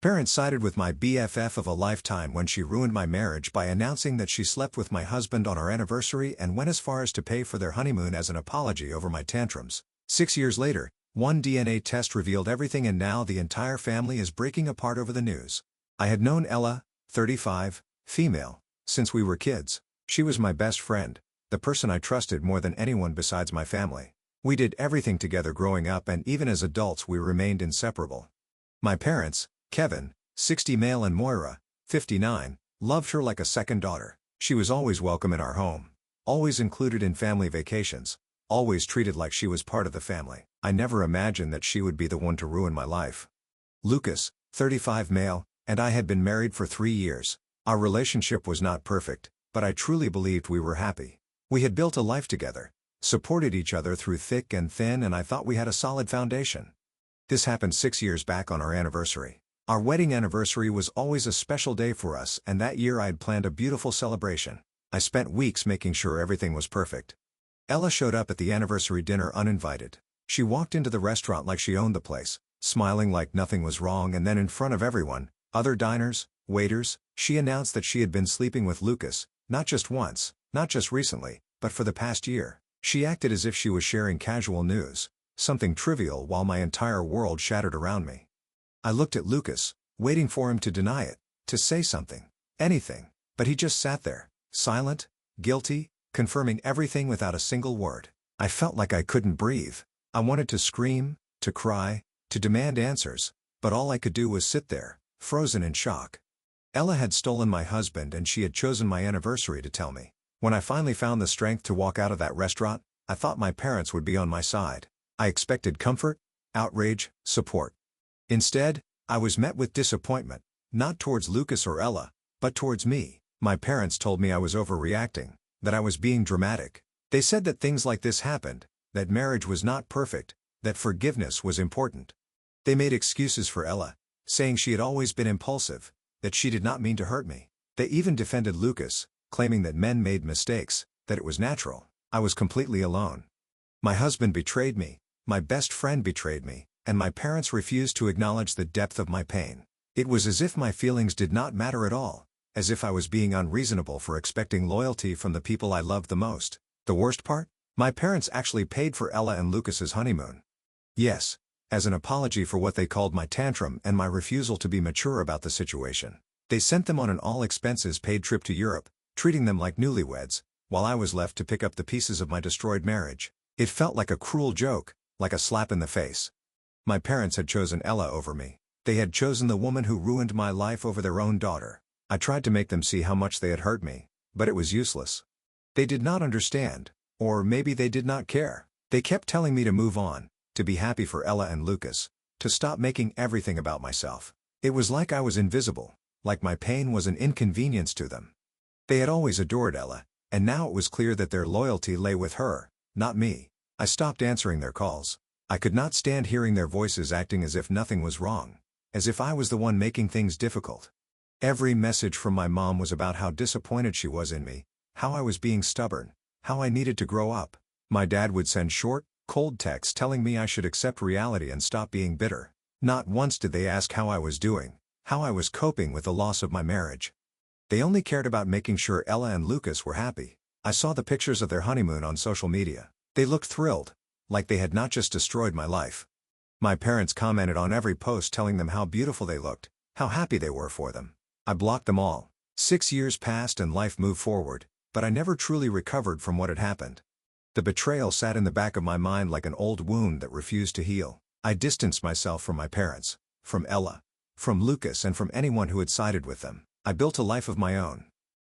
Parents sided with my BFF of a lifetime when she ruined my marriage by announcing that she slept with my husband on our anniversary and went as far as to pay for their honeymoon as an apology over my tantrums. 6 years later, one DNA test revealed everything, and now the entire family is breaking apart over the news. I had known Ella, 35, female, since we were kids. She was my best friend, the person I trusted more than anyone besides my family. We did everything together growing up, and even as adults we remained inseparable. My parents, Kevin, 60 male, and Moira, 59, loved her like a second daughter. She was always welcome in our home, always included in family vacations, always treated like she was part of the family. I never imagined that she would be the one to ruin my life. Lucas, 35 male, and I had been married for 3 years. Our relationship was not perfect, but I truly believed we were happy. We had built a life together, supported each other through thick and thin, and I thought we had a solid foundation. This happened 6 years back on our anniversary. Our wedding anniversary was always a special day for us, and that year I had planned a beautiful celebration. I spent weeks making sure everything was perfect. Ella showed up at the anniversary dinner uninvited. She walked into the restaurant like she owned the place, smiling like nothing was wrong, and then in front of everyone, other diners, waiters, she announced that she had been sleeping with Lucas, not just once, not just recently, but for the past year. She acted as if she was sharing casual news, something trivial, while my entire world shattered around me. I looked at Lucas, waiting for him to deny it, to say something, anything, but he just sat there, silent, guilty, confirming everything without a single word. I felt like I couldn't breathe. I wanted to scream, to cry, to demand answers, but all I could do was sit there, frozen in shock. Ella had stolen my husband, and she had chosen my anniversary to tell me. When I finally found the strength to walk out of that restaurant, I thought my parents would be on my side. I expected comfort, outrage, support. Instead, I was met with disappointment, not towards Lucas or Ella, but towards me. My parents told me I was overreacting, that I was being dramatic. They said that things like this happened, that marriage was not perfect, that forgiveness was important. They made excuses for Ella, saying she had always been impulsive, that she did not mean to hurt me. They even defended Lucas, claiming that men made mistakes, that it was natural. I was completely alone. My husband betrayed me, my best friend betrayed me, and my parents refused to acknowledge the depth of my pain. It was as if my feelings did not matter at all, as if I was being unreasonable for expecting loyalty from the people I loved the most. The worst part? My parents actually paid for Ella and Lucas's honeymoon. Yes, as an apology for what they called my tantrum and my refusal to be mature about the situation. They sent them on an all-expenses-paid trip to Europe, treating them like newlyweds, while I was left to pick up the pieces of my destroyed marriage. It felt like a cruel joke, like a slap in the face. My parents had chosen Ella over me. They had chosen the woman who ruined my life over their own daughter. I tried to make them see how much they had hurt me, but it was useless. They did not understand, or maybe they did not care. They kept telling me to move on, to be happy for Ella and Lucas, to stop making everything about myself. It was like I was invisible, like my pain was an inconvenience to them. They had always adored Ella, and now it was clear that their loyalty lay with her, not me. I stopped answering their calls. I could not stand hearing their voices acting as if nothing was wrong, as if I was the one making things difficult. Every message from my mom was about how disappointed she was in me, how I was being stubborn, how I needed to grow up. My dad would send short, cold texts telling me I should accept reality and stop being bitter. Not once did they ask how I was doing, how I was coping with the loss of my marriage. They only cared about making sure Ella and Lucas were happy. I saw the pictures of their honeymoon on social media. They looked thrilled, like they had not just destroyed my life. My parents commented on every post telling them how beautiful they looked, how happy they were for them. I blocked them all. 6 years passed and life moved forward, but I never truly recovered from what had happened. The betrayal sat in the back of my mind like an old wound that refused to heal. I distanced myself from my parents, from Ella, from Lucas, and from anyone who had sided with them. I built a life of my own.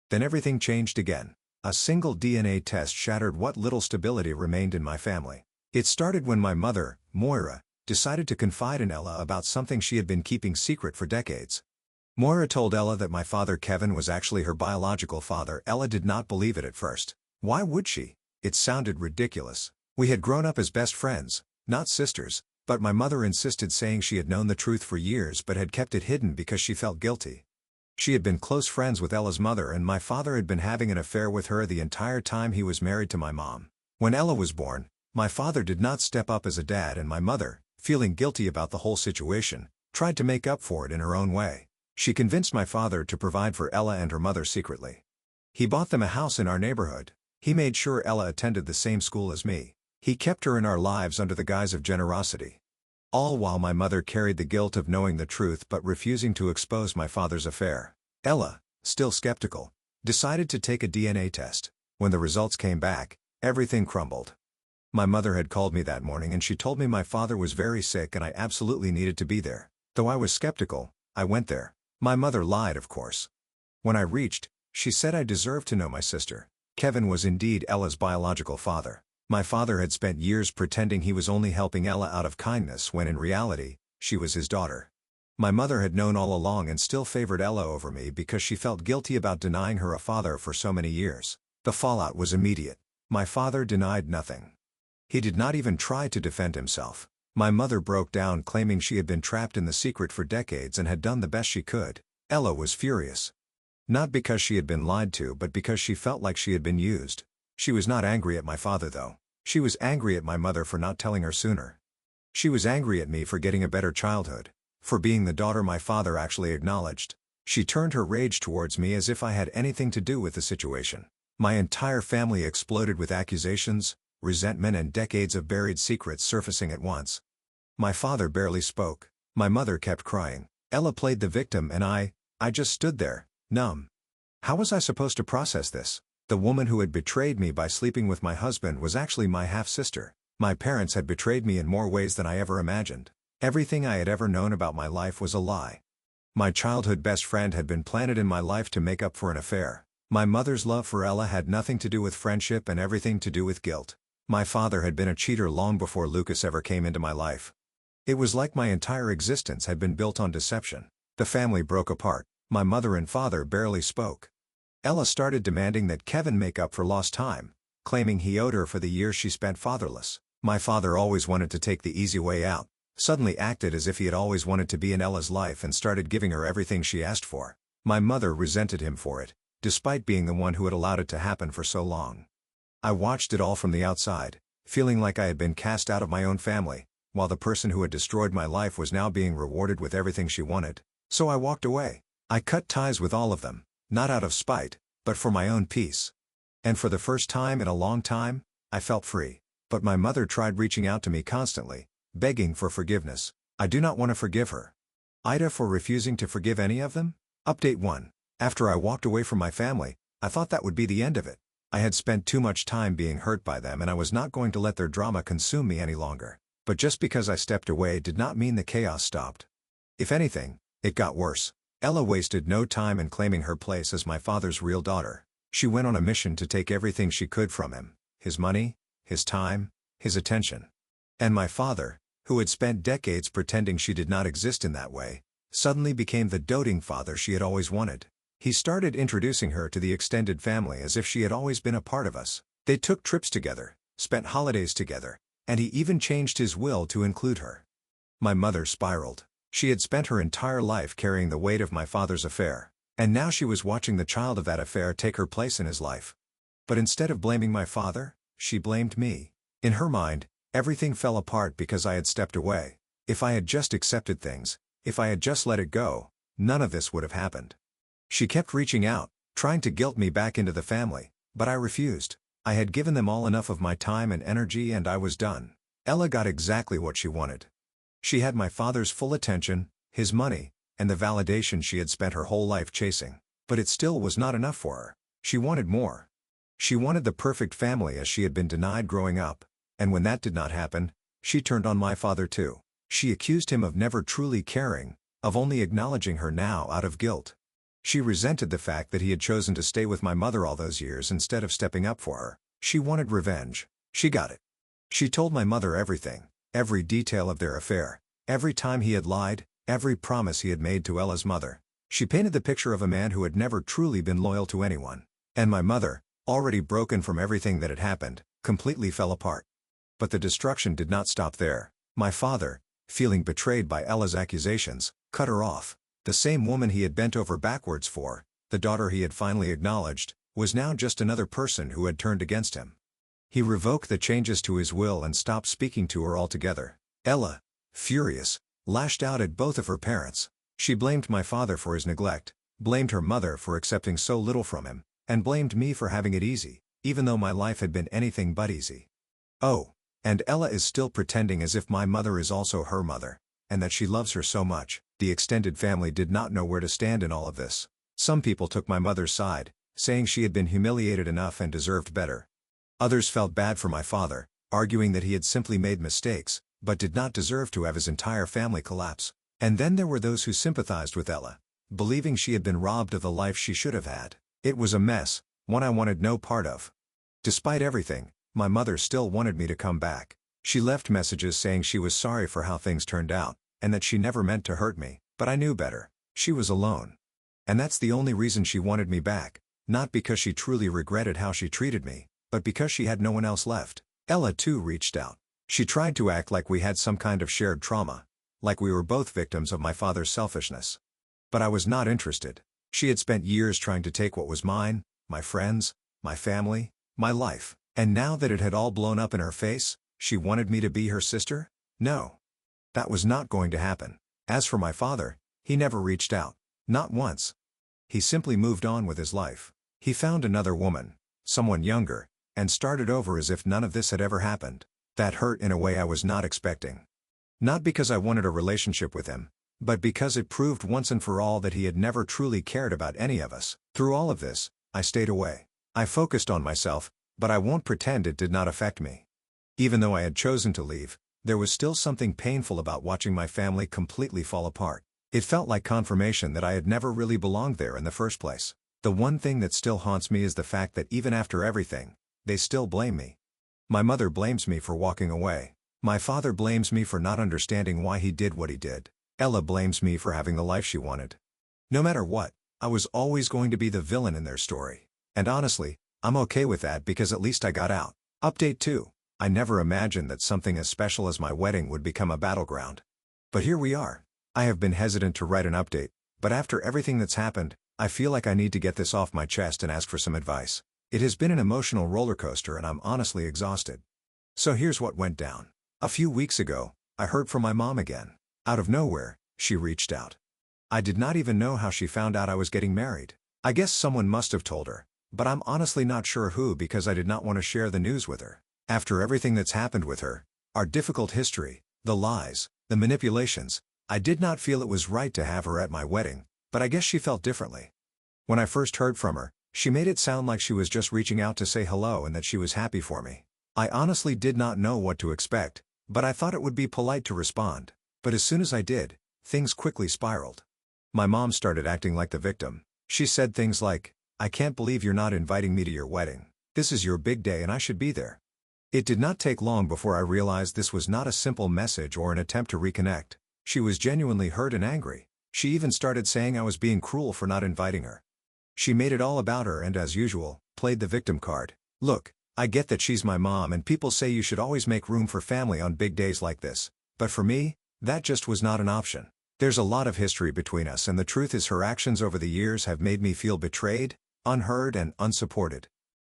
Then everything changed again. A single DNA test shattered what little stability remained in my family. It started when my mother, Moira, decided to confide in Ella about something she had been keeping secret for decades. Moira told Ella that my father Kevin was actually her biological father. Ella did not believe it at first. Why would she? It sounded ridiculous. We had grown up as best friends, not sisters, but my mother insisted, saying she had known the truth for years but had kept it hidden because she felt guilty. She had been close friends with Ella's mother, and my father had been having an affair with her the entire time he was married to my mom. When Ella was born, my father did not step up as a dad, and my mother, feeling guilty about the whole situation, tried to make up for it in her own way. She convinced my father to provide for Ella and her mother secretly. He bought them a house in our neighborhood. He made sure Ella attended the same school as me. He kept her in our lives under the guise of generosity. All while my mother carried the guilt of knowing the truth but refusing to expose my father's affair. Ella, still skeptical, decided to take a DNA test. When the results came back, everything crumbled. My mother had called me that morning and she told me my father was very sick and I absolutely needed to be there. Though I was skeptical, I went there. My mother lied, of course. When I reached, she said I deserved to know my sister. Kevin was indeed Ella's biological father. My father had spent years pretending he was only helping Ella out of kindness when in reality, she was his daughter. My mother had known all along and still favored Ella over me because she felt guilty about denying her a father for so many years. The fallout was immediate. My father denied nothing. He did not even try to defend himself. My mother broke down claiming she had been trapped in the secret for decades and had done the best she could. Ella was furious. Not because she had been lied to but because she felt like she had been used. She was not angry at my father though. She was angry at my mother for not telling her sooner. She was angry at me for getting a better childhood, for being the daughter my father actually acknowledged. She turned her rage towards me as if I had anything to do with the situation. My entire family exploded with accusations, resentment and decades of buried secrets surfacing at once. My father barely spoke. My mother kept crying. Ella played the victim and I just stood there, numb. How was I supposed to process this? The woman who had betrayed me by sleeping with my husband was actually my half-sister. My parents had betrayed me in more ways than I ever imagined. Everything I had ever known about my life was a lie. My childhood best friend had been planted in my life to make up for an affair. My mother's love for Ella had nothing to do with friendship and everything to do with guilt. My father had been a cheater long before Lucas ever came into my life. It was like my entire existence had been built on deception. The family broke apart. My mother and father barely spoke. Ella started demanding that Kevin make up for lost time, claiming he owed her for the years she spent fatherless. My father always wanted to take the easy way out, suddenly acted as if he had always wanted to be in Ella's life and started giving her everything she asked for. My mother resented him for it, despite being the one who had allowed it to happen for so long. I watched it all from the outside, feeling like I had been cast out of my own family, while the person who had destroyed my life was now being rewarded with everything she wanted. So I walked away. I cut ties with all of them, not out of spite, but for my own peace. And for the first time in a long time, I felt free. But my mother tried reaching out to me constantly, begging for forgiveness. I do not want to forgive her. Ida for refusing to forgive any of them? Update 1. After I walked away from my family, I thought that would be the end of it. I had spent too much time being hurt by them and I was not going to let their drama consume me any longer. But just because I stepped away did not mean the chaos stopped. If anything, it got worse. Ella wasted no time in claiming her place as my father's real daughter. She went on a mission to take everything she could from him, his money, his time, his attention. And my father, who had spent decades pretending she did not exist in that way, suddenly became the doting father she had always wanted. He started introducing her to the extended family as if she had always been a part of us. They took trips together, spent holidays together, and he even changed his will to include her. My mother spiraled. She had spent her entire life carrying the weight of my father's affair, and now she was watching the child of that affair take her place in his life. But instead of blaming my father, she blamed me. In her mind, everything fell apart because I had stepped away. If I had just accepted things, if I had just let it go, none of this would have happened. She kept reaching out, trying to guilt me back into the family, but I refused. I had given them all enough of my time and energy and I was done. Ella got exactly what she wanted. She had my father's full attention, his money, and the validation she had spent her whole life chasing. But it still was not enough for her. She wanted more. She wanted the perfect family as she had been denied growing up, and when that did not happen, she turned on my father too. She accused him of never truly caring, of only acknowledging her now out of guilt. She resented the fact that he had chosen to stay with my mother all those years instead of stepping up for her. She wanted revenge. She got it. She told my mother everything, every detail of their affair, every time he had lied, every promise he had made to Ella's mother. She painted the picture of a man who had never truly been loyal to anyone. And my mother, already broken from everything that had happened, completely fell apart. But the destruction did not stop there. My father, feeling betrayed by Ella's accusations, cut her off. The same woman he had bent over backwards for, the daughter he had finally acknowledged, was now just another person who had turned against him. He revoked the changes to his will and stopped speaking to her altogether. Ella, furious, lashed out at both of her parents. She blamed my father for his neglect, blamed her mother for accepting so little from him, and blamed me for having it easy, even though my life had been anything but easy. Oh, and Ella is still pretending as if my mother is also her mother, and that she loves her so much. The extended family did not know where to stand in all of this. Some people took my mother's side, saying she had been humiliated enough and deserved better. Others felt bad for my father, arguing that he had simply made mistakes, but did not deserve to have his entire family collapse. And then there were those who sympathized with Ella, believing she had been robbed of the life she should have had. It was a mess, one I wanted no part of. Despite everything, my mother still wanted me to come back. She left messages saying she was sorry for how things turned out, and that she never meant to hurt me, but I knew better. She was alone. And that's the only reason she wanted me back, not because she truly regretted how she treated me, but because she had no one else left. Ella too reached out. She tried to act like we had some kind of shared trauma, like we were both victims of my father's selfishness. But I was not interested. She had spent years trying to take what was mine, my friends, my family, my life, and now that it had all blown up in her face, she wanted me to be her sister? No. That was not going to happen. As for my father, he never reached out. Not once. He simply moved on with his life. He found another woman, someone younger, and started over as if none of this had ever happened. That hurt in a way I was not expecting. Not because I wanted a relationship with him, but because it proved once and for all that he had never truly cared about any of us. Through all of this, I stayed away. I focused on myself, but I won't pretend it did not affect me. Even though I had chosen to leave, there was still something painful about watching my family completely fall apart. It felt like confirmation that I had never really belonged there in the first place. The one thing that still haunts me is the fact that even after everything, they still blame me. My mother blames me for walking away. My father blames me for not understanding why he did what he did. Ella blames me for having the life she wanted. No matter what, I was always going to be the villain in their story. And honestly, I'm okay with that because at least I got out. Update 2. I never imagined that something as special as my wedding would become a battleground. But here we are. I have been hesitant to write an update, but after everything that's happened, I feel like I need to get this off my chest and ask for some advice. It has been an emotional roller coaster and I'm honestly exhausted. So here's what went down. A few weeks ago, I heard from my mom again. Out of nowhere, she reached out. I did not even know how she found out I was getting married. I guess someone must have told her, but I'm honestly not sure who because I did not want to share the news with her. After everything that's happened with her, our difficult history, the lies, the manipulations, I did not feel it was right to have her at my wedding, but I guess she felt differently. When I first heard from her, she made it sound like she was just reaching out to say hello and that she was happy for me. I honestly did not know what to expect, but I thought it would be polite to respond. But as soon as I did, things quickly spiraled. My mom started acting like the victim. She said things like, "I can't believe you're not inviting me to your wedding. This is your big day and I should be there." It did not take long before I realized this was not a simple message or an attempt to reconnect. She was genuinely hurt and angry. She even started saying I was being cruel for not inviting her. She made it all about her and, as usual, played the victim card. Look, I get that she's my mom and people say you should always make room for family on big days like this, but for me, that just was not an option. There's a lot of history between us and the truth is her actions over the years have made me feel betrayed, unheard and unsupported.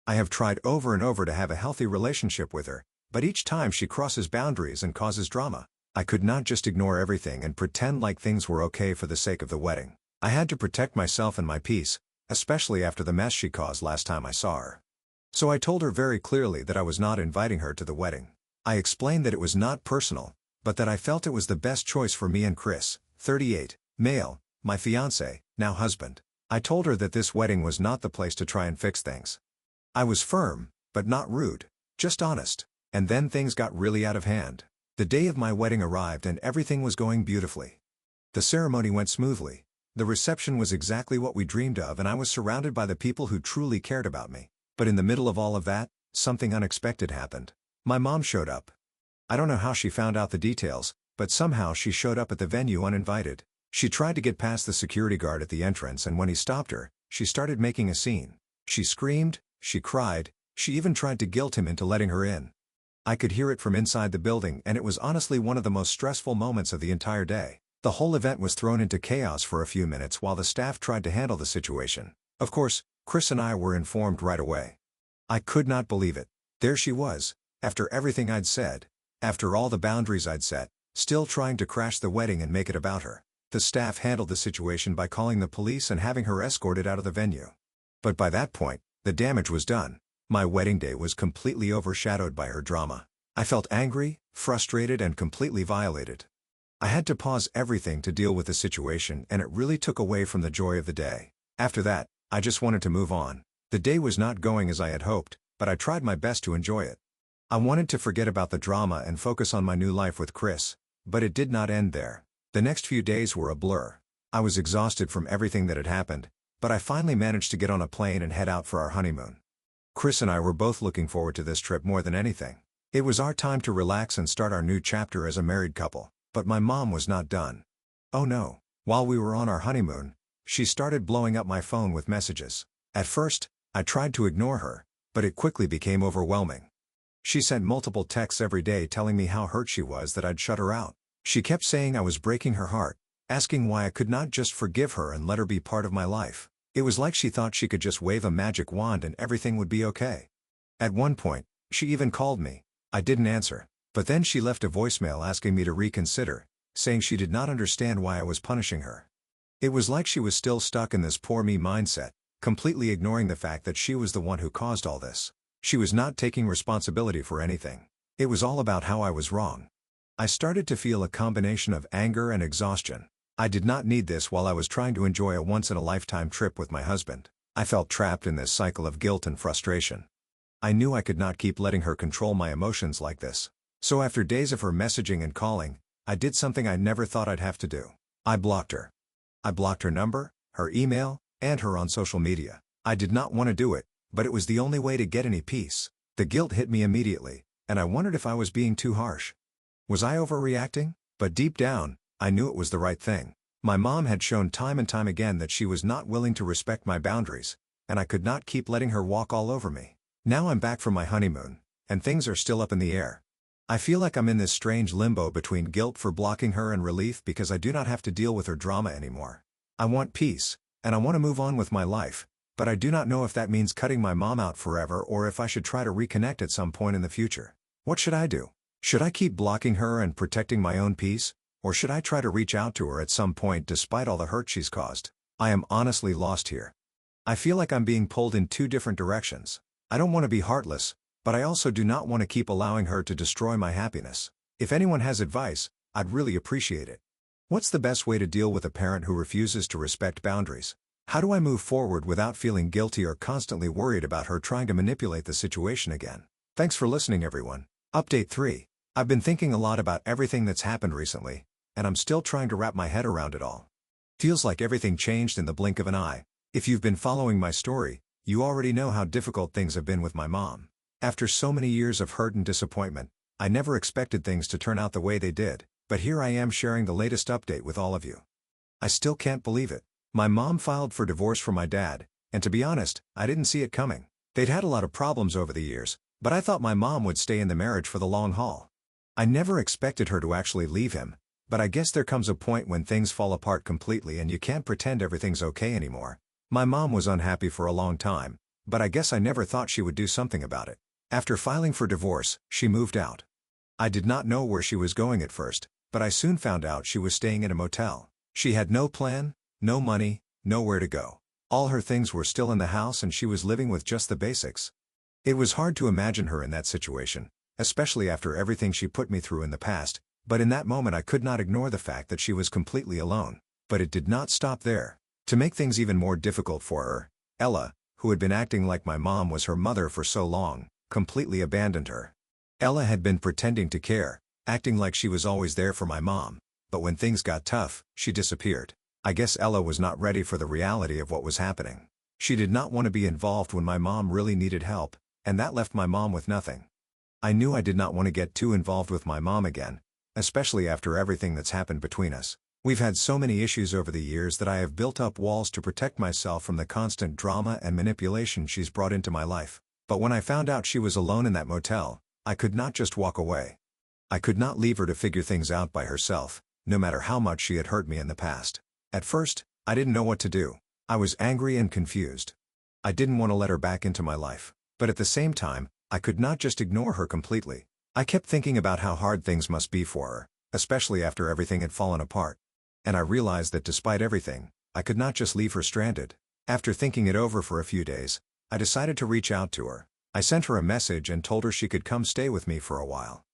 I have tried over and over to have a healthy relationship with her, but each time she crosses boundaries and causes drama. I could not just ignore everything and pretend like things were okay for the sake of the wedding. I had to protect myself and my peace, especially after the mess she caused last time I saw her. So I told her very clearly that I was not inviting her to the wedding. I explained that it was not personal, but that I felt it was the best choice for me and Chris, 38, male, my fiancé, now husband. I told her that this wedding was not the place to try and fix things. I was firm, but not rude, just honest. And then things got really out of hand. The day of my wedding arrived and everything was going beautifully. The ceremony went smoothly. The reception was exactly what we dreamed of and I was surrounded by the people who truly cared about me. But in the middle of all of that, something unexpected happened. My mom showed up. I don't know how she found out the details, but somehow she showed up at the venue uninvited. She tried to get past the security guard at the entrance and when he stopped her, she started making a scene. She screamed, she cried, she even tried to guilt him into letting her in. I could hear it from inside the building and it was honestly one of the most stressful moments of the entire day. The whole event was thrown into chaos for a few minutes while the staff tried to handle the situation. Of course, Chris and I were informed right away. I could not believe it. There she was, after everything I'd said, after all the boundaries I'd set, still trying to crash the wedding and make it about her. The staff handled the situation by calling the police and having her escorted out of the venue. But by that point, the damage was done. My wedding day was completely overshadowed by her drama. I felt angry, frustrated, and completely violated. I had to pause everything to deal with the situation, and it really took away from the joy of the day. After that, I just wanted to move on. The day was not going as I had hoped, but I tried my best to enjoy it. I wanted to forget about the drama and focus on my new life with Chris, but it did not end there. The next few days were a blur. I was exhausted from everything that had happened, but I finally managed to get on a plane and head out for our honeymoon. Chris and I were both looking forward to this trip more than anything. It was our time to relax and start our new chapter as a married couple, but my mom was not done. Oh no. While we were on our honeymoon, she started blowing up my phone with messages. At first, I tried to ignore her, but it quickly became overwhelming. She sent multiple texts every day telling me how hurt she was that I'd shut her out. She kept saying I was breaking her heart, asking why I could not just forgive her and let her be part of my life. It was like she thought she could just wave a magic wand and everything would be okay. At one point, she even called me. I didn't answer, but then she left a voicemail asking me to reconsider, saying she did not understand why I was punishing her. It was like she was still stuck in this poor me mindset, completely ignoring the fact that she was the one who caused all this. She was not taking responsibility for anything. It was all about how I was wrong. I started to feel a combination of anger and exhaustion. I did not need this while I was trying to enjoy a once-in-a-lifetime trip with my husband. I felt trapped in this cycle of guilt and frustration. I knew I could not keep letting her control my emotions like this. So after days of her messaging and calling, I did something I never thought I'd have to do. I blocked her. I blocked her number, her email, and her on social media. I did not want to do it, but it was the only way to get any peace. The guilt hit me immediately, and I wondered if I was being too harsh. Was I overreacting? But deep down, I knew it was the right thing. My mom had shown time and time again that she was not willing to respect my boundaries, and I could not keep letting her walk all over me. Now I'm back from my honeymoon, and things are still up in the air. I feel like I'm in this strange limbo between guilt for blocking her and relief because I do not have to deal with her drama anymore. I want peace, and I want to move on with my life, but I do not know if that means cutting my mom out forever or if I should try to reconnect at some point in the future. What should I do? Should I keep blocking her and protecting my own peace, or should I try to reach out to her at some point despite all the hurt she's caused? I am honestly lost here. I feel like I'm being pulled in two different directions. I don't want to be heartless, but I also do not want to keep allowing her to destroy my happiness. If anyone has advice, I'd really appreciate it. What's the best way to deal with a parent who refuses to respect boundaries? How do I move forward without feeling guilty or constantly worried about her trying to manipulate the situation again? Thanks for listening, everyone. Update 3. I've been thinking a lot about everything that's happened recently, and I'm still trying to wrap my head around it all. Feels like everything changed in the blink of an eye. If you've been following my story, you already know how difficult things have been with my mom. After so many years of hurt and disappointment, I never expected things to turn out the way they did, but here I am sharing the latest update with all of you. I still can't believe it. My mom filed for divorce from my dad, and to be honest, I didn't see it coming. They'd had a lot of problems over the years, but I thought my mom would stay in the marriage for the long haul. I never expected her to actually leave him, but I guess there comes a point when things fall apart completely and you can't pretend everything's okay anymore. My mom was unhappy for a long time, but I guess I never thought she would do something about it. After filing for divorce, she moved out. I did not know where she was going at first, but I soon found out she was staying in a motel. She had no plan, no money, nowhere to go. All her things were still in the house and she was living with just the basics. It was hard to imagine her in that situation, especially after everything she put me through in the past, but in that moment I could not ignore the fact that she was completely alone. But it did not stop there. To make things even more difficult for her, Ella, who had been acting like my mom was her mother for so long, completely abandoned her. Ella had been pretending to care, acting like she was always there for my mom, but when things got tough, she disappeared. I guess Ella was not ready for the reality of what was happening. She did not want to be involved when my mom really needed help, and that left my mom with nothing. I knew I did not want to get too involved with my mom again, especially after everything that's happened between us. We've had so many issues over the years that I have built up walls to protect myself from the constant drama and manipulation she's brought into my life. But when I found out she was alone in that motel, I could not just walk away. I could not leave her to figure things out by herself, no matter how much she had hurt me in the past. At first, I didn't know what to do. I was angry and confused. I didn't want to let her back into my life. But at the same time, I could not just ignore her completely. I kept thinking about how hard things must be for her, especially after everything had fallen apart. And I realized that despite everything, I could not just leave her stranded. After thinking it over for a few days, I decided to reach out to her. I sent her a message and told her she could come stay with me for a while.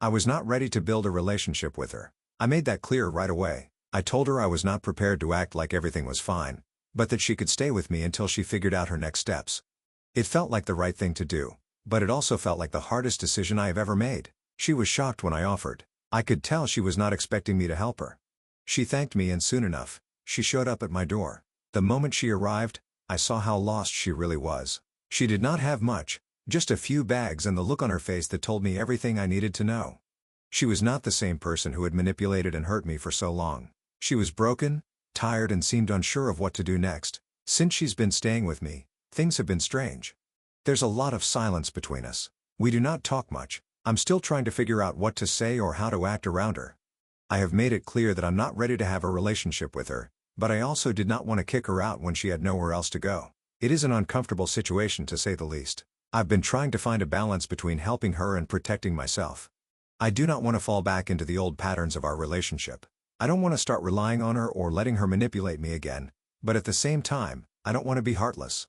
I was not ready to build a relationship with her. I made that clear right away. I told her I was not prepared to act like everything was fine, but that she could stay with me until she figured out her next steps. It felt like the right thing to do, but it also felt like the hardest decision I have ever made. She was shocked when I offered. I could tell she was not expecting me to help her. She thanked me and soon enough, she showed up at my door. The moment she arrived, I saw how lost she really was. She did not have much, just a few bags and the look on her face that told me everything I needed to know. She was not the same person who had manipulated and hurt me for so long. She was broken, tired and seemed unsure of what to do next. Since she's been staying with me, things have been strange. There's a lot of silence between us. We do not talk much. I'm still trying to figure out what to say or how to act around her. I have made it clear that I'm not ready to have a relationship with her, but I also did not want to kick her out when she had nowhere else to go. It is an uncomfortable situation to say the least. I've been trying to find a balance between helping her and protecting myself. I do not want to fall back into the old patterns of our relationship. I don't want to start relying on her or letting her manipulate me again, but at the same time, I don't want to be heartless.